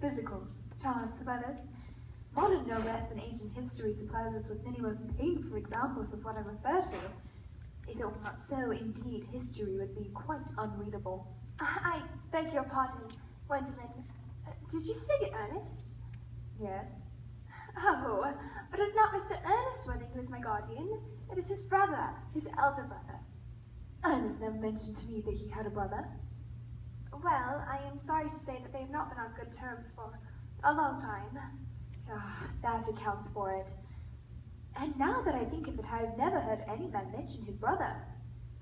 physical charms of others. Modern no less than ancient history supplies us with many most painful examples of what I refer to. If it were not so, indeed, history would be quite unreadable. I beg your pardon, Gwendolyn. Did you say Ernest? Yes. Oh, but it's not Mr. Ernest Worthing who is my guardian. It is his brother, his elder brother. Ernest never mentioned to me that he had a brother. Well, I am sorry to say that they have not been on good terms for a long time. Ah, that accounts for it. And now that I think of it, I have never heard any man mention his brother.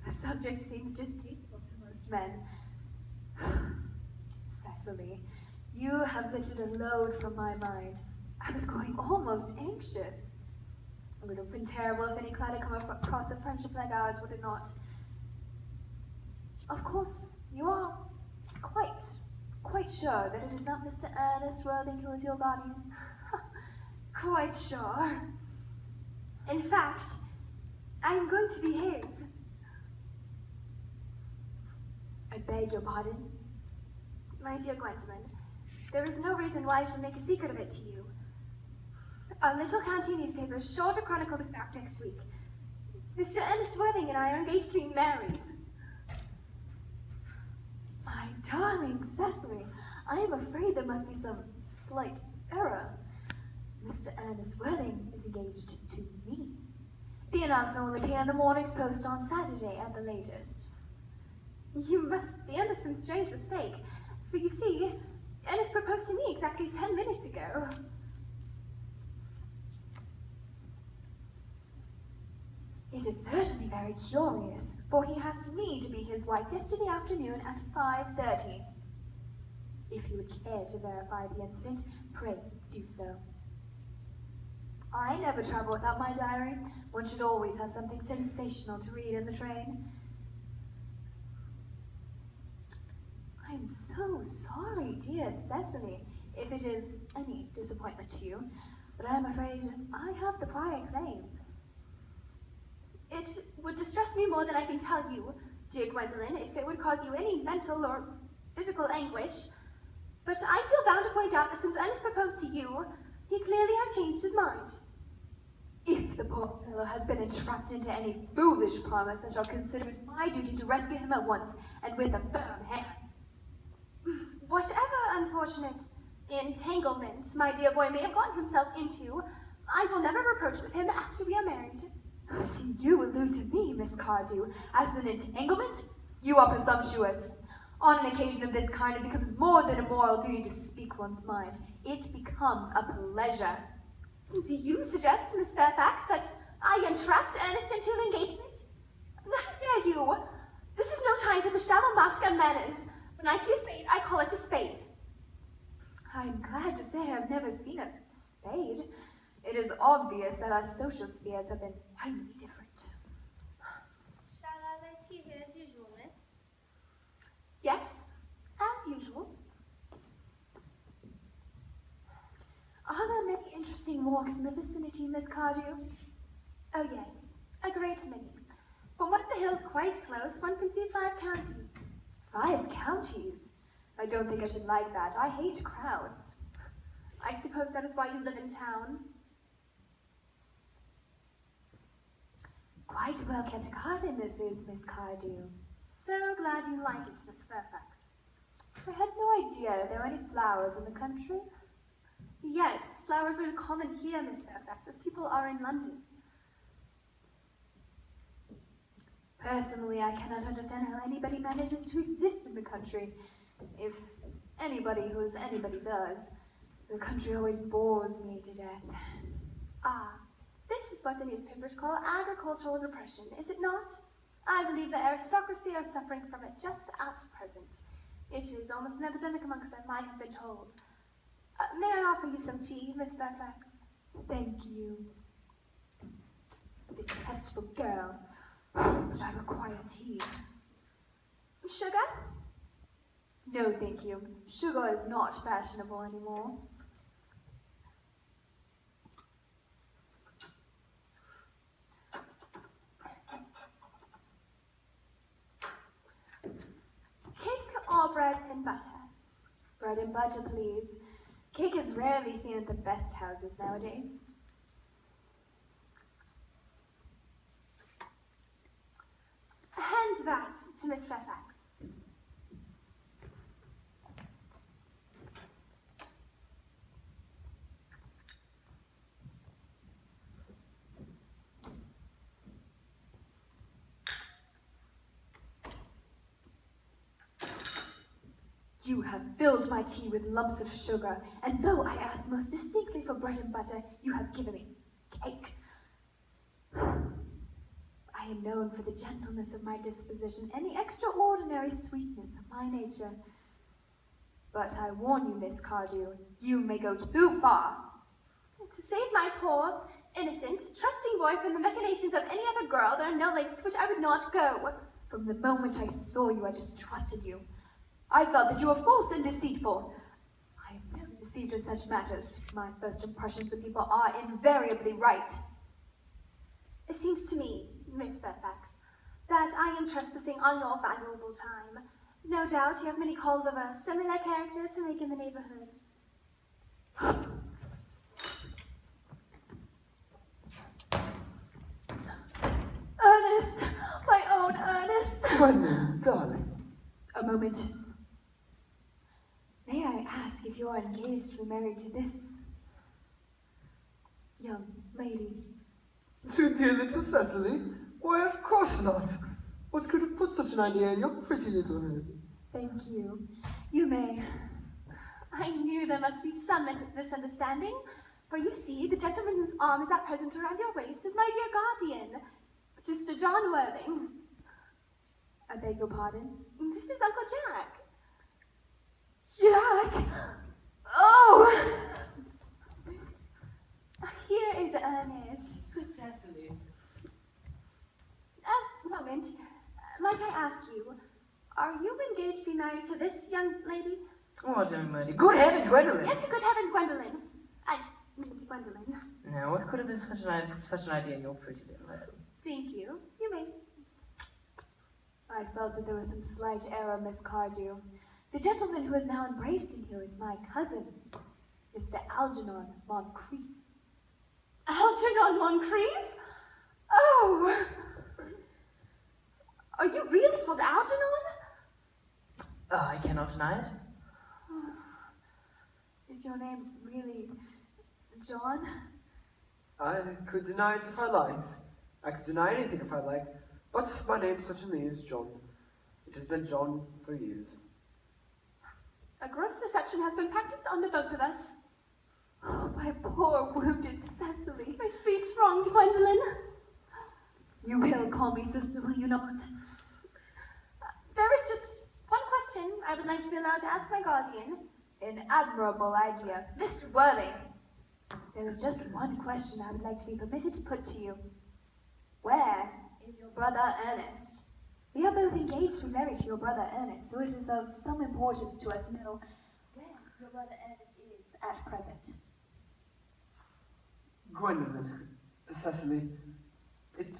The subject seems distasteful to most men. Cecily, you have lifted a load from my mind. I was growing almost anxious. It would have been terrible if any cloud had come across a friendship like ours, would it not? Of course, you are quite sure that it is not Mr. Ernest Worthing who is your guardian? Quite sure. In fact, I am going to be his. I beg your pardon? My dear Gwendolyn, there is no reason why I should make a secret of it to you. A little county newspaper is sure to chronicle the fact next week. Mr. Ernest Worthing and I are engaged to be married. My darling Cecily, I am afraid there must be some slight error. Mr. Ernest Worthing is engaged to me. The announcement will appear in the morning's post on Saturday at the latest. You must be under some strange mistake, for you see, Ernest proposed to me exactly 10 minutes ago. It is certainly very curious, for he asked me to be his wife yesterday afternoon at 5:30. If you would care to verify the incident, pray do so. I never travel without my diary. One should always have something sensational to read in the train. I am so sorry, dear Cecily, if it is any disappointment to you, but I am afraid I have the prior claim. It would distress me more than I can tell you, dear Gwendolyn, if it would cause you any mental or physical anguish, but I feel bound to point out that since Ernest proposed to you, he clearly has changed his mind. If the poor fellow has been entrapped into any foolish promise, I shall consider it my duty to rescue him at once, and with a firm hand. Whatever unfortunate entanglement my dear boy may have gotten himself into, I will never reproach it with him after we are married. Do you allude to me, Miss Cardew, as an entanglement? You are presumptuous. On an occasion of this kind, it becomes more than a moral duty to speak one's mind. It becomes a pleasure. Do you suggest, Miss Fairfax, that I entrapped Ernest into an engagement? How dare you? This is no time for the shallow mask of manners. When I see a spade, I call it a spade. I'm glad to say I've never seen a spade. It is obvious that our social spheres have been widely different. Shall I let you here as usual, miss? Yes, as usual. Are there many interesting walks in the vicinity, Miss Cardew? Oh yes, a great many. From one of the hills quite close, one can see 5 counties. 5 counties? I don't think I should like that. I hate crowds. I suppose that is why you live in town. Quite a well-kept garden this is, Miss Cardew. So glad you like it, Miss Fairfax. I had no idea there were any flowers in the country. Yes, flowers are common here, Miss Fairfax, as people are in London. Personally, I cannot understand how anybody manages to exist in the country. If anybody who is anybody does, the country always bores me to death. Ah, this is what the newspapers call agricultural depression, is it not? I believe the aristocracy are suffering from it just at present. It is almost an epidemic amongst them, I have been told. May I offer you some tea, Miss Fairfax? Thank you. Detestable girl. But I require tea. Sugar? No, thank you. Sugar is not fashionable anymore. Cake or bread and butter? Bread and butter, please. Cake is rarely seen at the best houses nowadays. Hand that to Miss Fairfax. You have filled my tea with lumps of sugar, and though I asked most distinctly for bread and butter, you have given me cake. I am known for the gentleness of my disposition and the extraordinary sweetness of my nature. But I warn you, Miss Cardew, you may go too far. To save my poor, innocent, trusting boy from the machinations of any other girl, there are no lengths to which I would not go. From the moment I saw you, I distrusted you. I felt that you were false and deceitful. I am never deceived in such matters. My first impressions of people are invariably right. It seems to me, Miss Fairfax, that I am trespassing on your valuable time. No doubt you have many calls of a similar character to make in the neighborhood. Ernest! My own Ernest! Gwendolyn, darling. A moment. May I ask if you are engaged to be married to this young lady? To dear little Cecily? Why, of course not. What could have put such an idea in your pretty little head? Thank you. You may. I knew there must be some misunderstanding, for you see, the gentleman whose arm is at present around your waist is my dear guardian, Mr. John Worthing. I beg your pardon? This is Uncle Jack. Jack! Oh! Here is Ernest. Cecily. A moment. Might I ask you, are you engaged to be married to this young lady? What young lady? Good heavens, Gwendolyn! Yes, to good heavens, Gwendolyn. I mean to Gwendolyn. Now, what could have been such an idea in your pretty little head? Thank you. You may. I felt that there was some slight error, Miss Cardew. The gentleman who is now embracing you is my cousin, Mr. Algernon Moncrief. Algernon Moncrief? Oh! Are you really called Algernon? I cannot deny it. Is your name really John? I could deny it if I liked. I could deny anything if I liked. But my name certainly is John. It has been John for years. A gross deception has been practiced on the both of us. Oh, my poor wounded Cecily. My sweet wronged Gwendolyn. You will call me sister, will you not? There is just one question I would like to be allowed to ask my guardian. An admirable idea. Mr. Worthing, there is just one question I would like to be permitted to put to you. Where is your brother Ernest? We are both engaged to be married to your brother Ernest, so it is of some importance to us to know where your brother Ernest is at present. Gwendolyn, Cecily, it